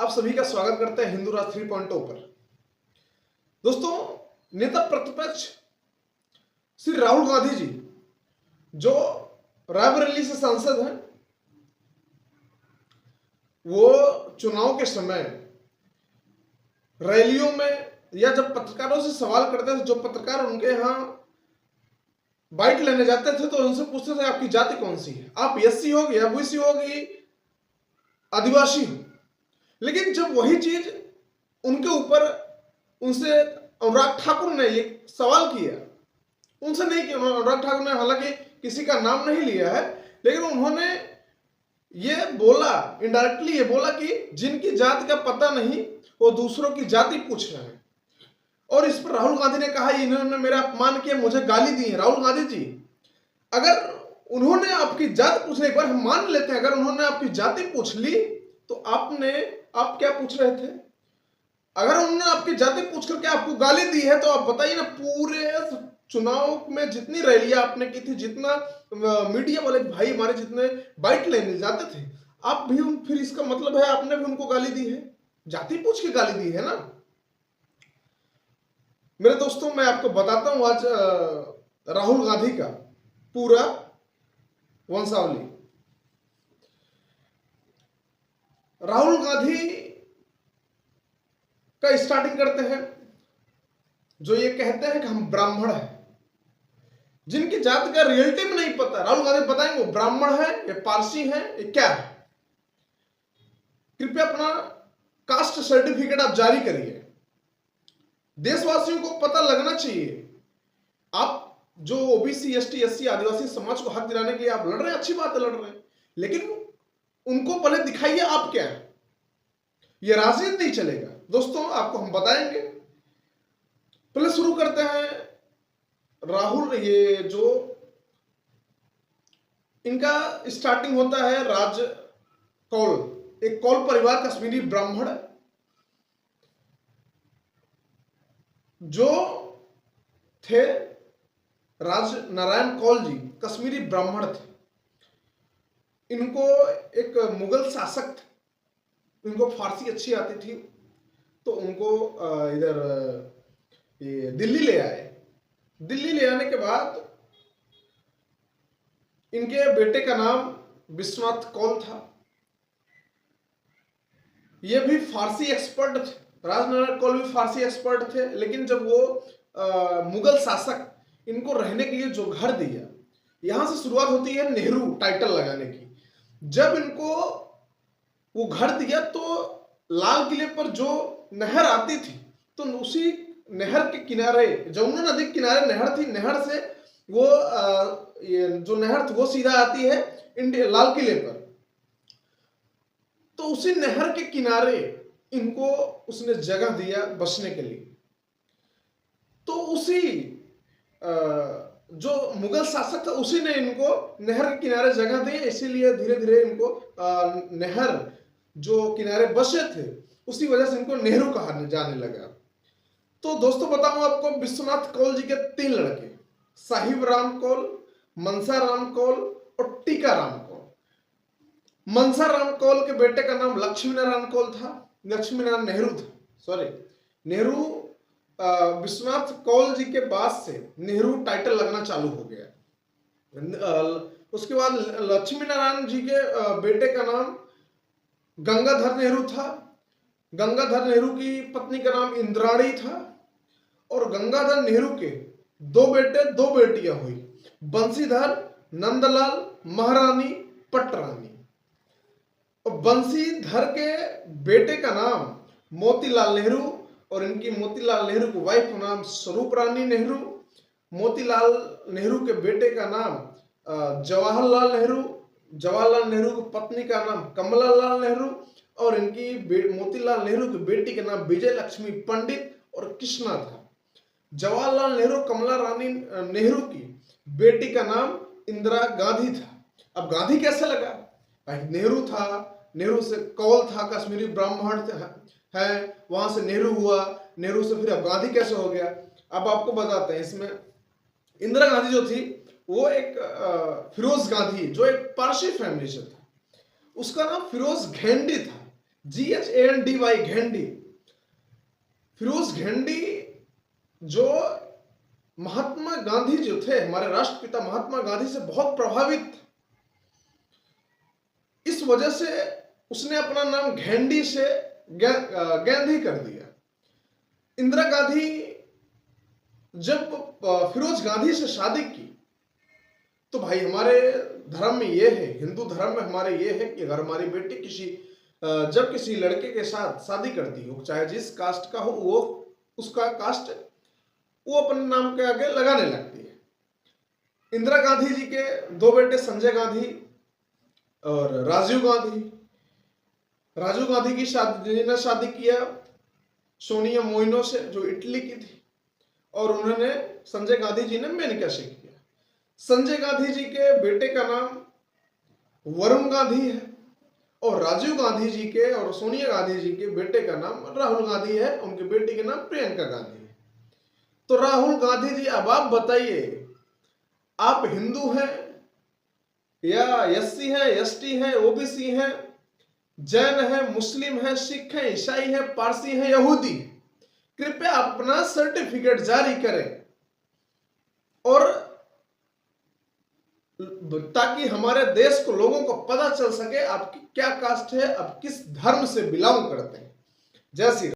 आप सभी का स्वागत करते हैं हिंदू राज 3.0 पर। दोस्तों, नेता प्रतिपक्ष श्री राहुल गांधी जी जो रायबरेली से सांसद हैं, वो चुनाव के समय रैलियों में या जब पत्रकारों से सवाल करते थे, जो पत्रकार उनके यहां बाइट लेने जाते थे तो उनसे पूछते थे आपकी जाति कौन सी है, आप एससी होगी, ओबीसी होगी, आदिवासी हो। लेकिन जब वही चीज उनके ऊपर उनसे अनुराग ठाकुर ने ये सवाल किया, उनसे नहीं किया, अनुराग ठाकुर ने हालांकि किसी का नाम नहीं लिया है, लेकिन उन्होंने ये बोला, इनडायरेक्टली ये बोला कि जिनकी जाति का पता नहीं वो दूसरों की जाति पूछ रहे हैं। और इस पर राहुल गांधी ने कहा इन्होंने मेरा अपमान किया, मुझे गाली दी है। राहुल गांधी जी, अगर उन्होंने आपकी जाति पूछने, एक बार हम मान लेते हैं, अगर उन्होंने आपकी जाति पूछ ली तो आप क्या पूछ रहे थे? अगर उन्होंने आपकी जाति पूछ करके आपको गाली दी है तो आप बताइए ना, पूरे चुनाव में जितनी रैलियां आपने की थी, जितना मीडिया वाले भाई हमारे जितने बाइट लेने जाते थे, आप भी फिर इसका मतलब है आपने भी उनको गाली दी है, जाति पूछ के गाली दी है ना। मेरे दोस्तों, मैं आपको बताता हूं आज राहुल गांधी का पूरा वंशावली। राहुल गांधी का स्टार्टिंग करते हैं, जो ये कहते हैं कि हम ब्राह्मण हैं, जिनकी जाति का रियलिटी में नहीं पता। राहुल गांधी बताएंगे वो ब्राह्मण है या पारसी है या क्या है। कृपया अपना कास्ट सर्टिफिकेट आप जारी करिए, देशवासियों को पता लगना चाहिए। आप जो ओबीसी, एसटी, एससी, आदिवासी समाज को हक दिलाने के लिए आप लड़ रहे हैं, अच्छी बात है, लड़ रहे हैं, लेकिन उनको पहले दिखाइए आप क्या है। ये राजनीति नहीं चलेगा दोस्तों, आपको हम बताएंगे। पहले शुरू करते हैं राहुल, ये जो इनका स्टार्टिंग होता है राज कौल, एक कौल परिवार, कश्मीरी ब्राह्मण जो थे, राज नारायण कौल जी कश्मीरी ब्राह्मण थे। इनको एक मुगल शासक थे, इनको फारसी अच्छी आती थी, तो उनको इधर ये दिल्ली ले आए। दिल्ली ले आने के बाद इनके बेटे का नाम विश्वनाथ कौल था। ये भी फारसी एक्सपर्ट थे, राजनारायण कौल भी फारसी एक्सपर्ट थे। लेकिन जब वो मुगल शासक इनको रहने के लिए जो घर दिया, यहां से शुरुआत होती है नेहरू टाइटल लगाने की। जब इनको वो घर दिया तो लाल किले पर जो नहर आती थी, तो उसी नहर के किनारे, जमुना नदी के किनारे नहर थी, नहर से वो ये जो नहर थी वो सीधा आती है इंडिया लाल किले पर। तो उसी नहर के किनारे इनको उसने जगह दिया बसने के लिए। तो उसी जो मुगल शासक था उसी ने इनको नहर के किनारे जगह दी, इसीलिए धीरे धीरे इनको नहर जो किनारे बसे थे उसी वजह से इनको नेहरू कहा जाने लगा। तो दोस्तों बताऊं आपको, विश्वनाथ कौल जी के 3 लड़के, साहिब राम कौल, मनसा राम कौल और टीका राम कौल। मनसा राम कौल के बेटे का नाम लक्ष्मी नारायण कौल था, लक्ष्मी नारायण नेहरू था, सॉरी नेहरू। विश्वनाथ कौल जी के बाद से नेहरू टाइटल लगना चालू हो गया। उसके बाद लक्ष्मी नारायण जी के बेटे का नाम गंगाधर नेहरू था। गंगाधर नेहरू की पत्नी का नाम इंद्राणी था। और गंगाधर नेहरू के 2 बेटे 2 बेटियां हुई, बंशीधर, नंदलाल, महारानी, पटरानी। और बंशीधर के बेटे का नाम मोतीलाल नेहरू और इनकी मोतीलाल नेहरू की वाइफ का नाम स्वरूप रानी नेहरू। मोतीलाल नेहरू के बेटे का नाम जवाहरलाल नेहरू, जवाहरलाल नेहरू की पत्नी का नाम कमलालाल नेहरू और इनकी मोतीलाल नेहरू की बेटी का नाम विजय लक्ष्मी पंडित और कृष्णा था। जवाहरलाल नेहरू कमला रानी नेहरू की बेटी का नाम इंदिरा गांधी था। अब गांधी कैसे लगा? भाई नेहरू था, नेहरू से कौल था, कश्मीरी ब्राह्मण है, वहां से नेहरू हुआ, नेहरू से फिर अब गांधी कैसे हो गया? अब आपको बताते हैं। इसमें इंदिरा गांधी जो थी वो एक फिरोज गांधी जो एक पारसी फैमिली से था, उसका नाम फिरोज घेंडी था। GHANDY, घेंडी। फिरोज घेंडी जो महात्मा गांधी जो थे, हमारे राष्ट्रपिता महात्मा गांधी से बहुत प्रभावित, इस वजह से उसने अपना नाम घेंडी से गांधी कर दिया। इंदिरा गांधी जब फिरोज गांधी से शादी की, तो भाई हमारे धर्म में ये है, हिंदू धर्म में हमारे ये है कि अगर हमारी बेटी जब किसी लड़के के साथ शादी करती हो, चाहे जिस कास्ट का हो, वो उसका कास्ट वो अपने नाम के आगे लगाने लगती है। इंदिरा गांधी जी के दो बेटे संजय गांधी और राजीव गांधी। राजीव गांधी की शादी किया सोनिया मोइनो से, जो इटली की थी, और उन्होंने संजय गांधी जी ने मेनका से किया। संजय गांधी जी के बेटे का नाम वरुण गांधी है, और राजीव गांधी जी के और सोनिया गांधी जी के बेटे का नाम राहुल गांधी है, उनके बेटे के नाम प्रियंका गांधी है। तो राहुल गांधी जी, अब आप बताइए, आप हिंदू हैं या एससी हैं, एसटी हैं, ओबीसी हैं, जैन है, मुस्लिम है, सिख है, ईसाई है, पारसी है, यहूदी, कृपया अपना सर्टिफिकेट जारी करें, और ताकि हमारे देश को, लोगों को पता चल सके आपकी क्या कास्ट है, आप किस धर्म से बिलोंग करते हैं। जय श्री राम।